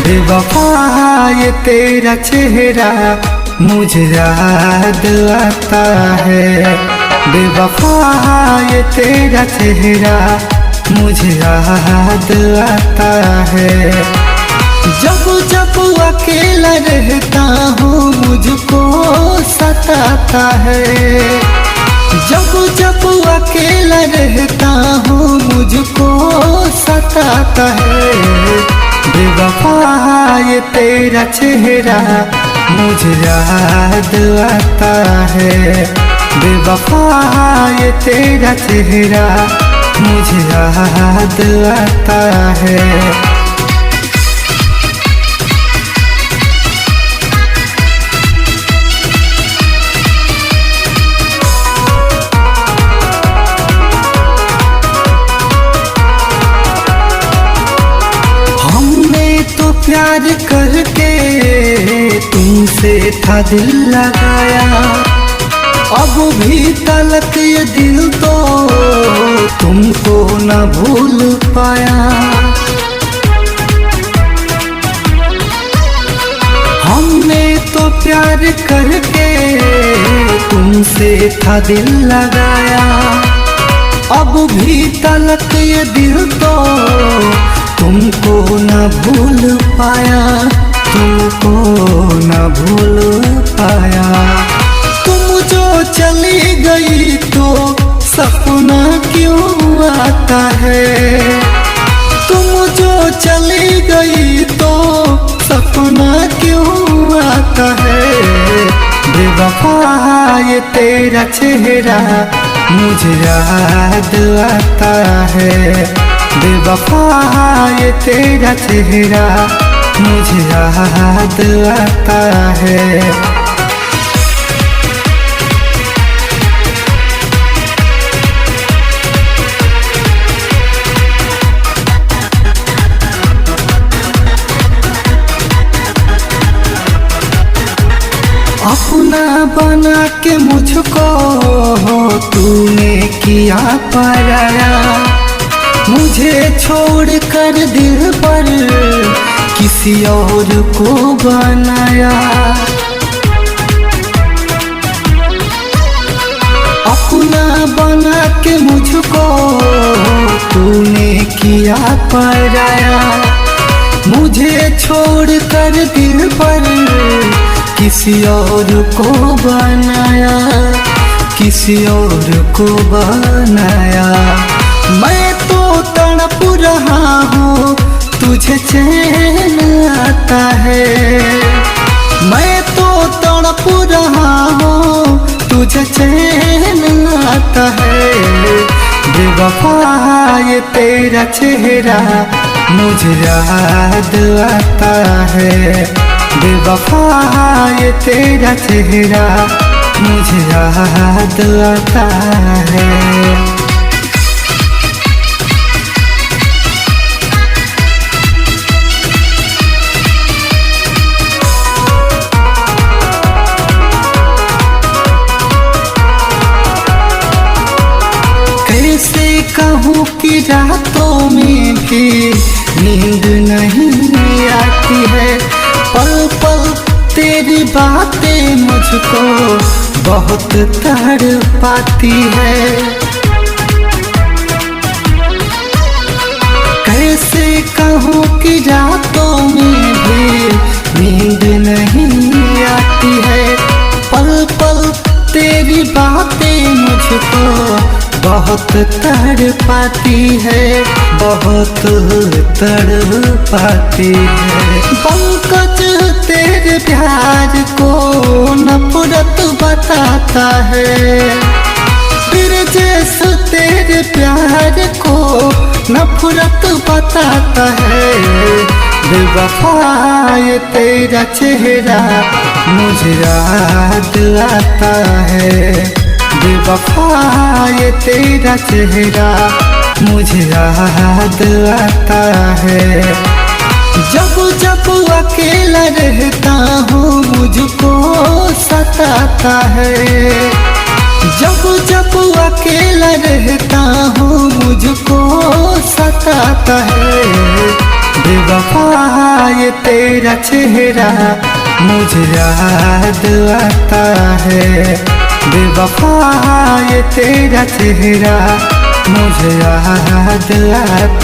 बेवफा ये तेरा चेहरा मुझे याद आता है। बेवफा ये तेरा चेहरा मुझे याद आता है। जब जब अकेला रहता हूँ मुझको सताता है। जब जब अकेला रहता हूँ मुझको सताता है। बेवफा ये तेरा चेहरा मुझे याद आता है। बेवफा ये तेरा चेहरा मुझे याद आता है। प्यार करके तुमसे था दिल लगाया, अब भी तलक ये दिल तो तुमको न भूल पाया। हमने तो प्यार करके तुमसे था दिल लगाया, अब भी तलक ये दिल तो तुमको न भूल पाया। तुमको न भूल पाया। तुम जो चली गई तो सपना क्यों आता है। तुम जो चली गई तो सपना क्यों आता है। बेवफा ये तेरा चेहरा मुझे याद आता है। बेवफा ये तेरा चेहरा मुझे याद आता है। अपना बना के मुझको तूने किया पराया। मुझे छोड़ कर दिल पर किसी और को बनाया। अपना बना के मुझको तूने किया पराया। मुझे छोड़ कर दिल पर किसी और को बनाया। किसी और को बनाया। मैं तो तड़प रहा हूँ तुझे चैन आता है। मैं तो तड़प रहा हूँ तुझे चैन आता है। बेवफा ये तेरा चेहरा मुझे याद आता है। बेवफा ये तेरा चेहरा मुझे याद आता है। कैसे कहूँ कि रातों में भी नींद नहीं आती है। पल पल तेरी बातें मुझको बहुत तड़पाती है। कैसे कहूँ कि रातों में भी नींद नहीं आती है। पल पल तेरी बातें मुझको बहुत तड़पाती है। बहुत तड़पाती है। पंकज तेरे प्यार को नफरत बताता है। ब्रिजेश तेरे प्यार को नफरत बताता है। बेवफा ये तेरा चेहरा मुझे याद आता है। बेवफा ये तेरा चेहरा मुझे याद आता है। जब जब अकेला रहता हूँ मुझको सताता है। जब जब अकेला रहता हूँ मुझको सताता है। बेवफा ये तेरा चेहरा मुझे याद आता है, बेवफा ये तेरा चेहरा मुझे याद आता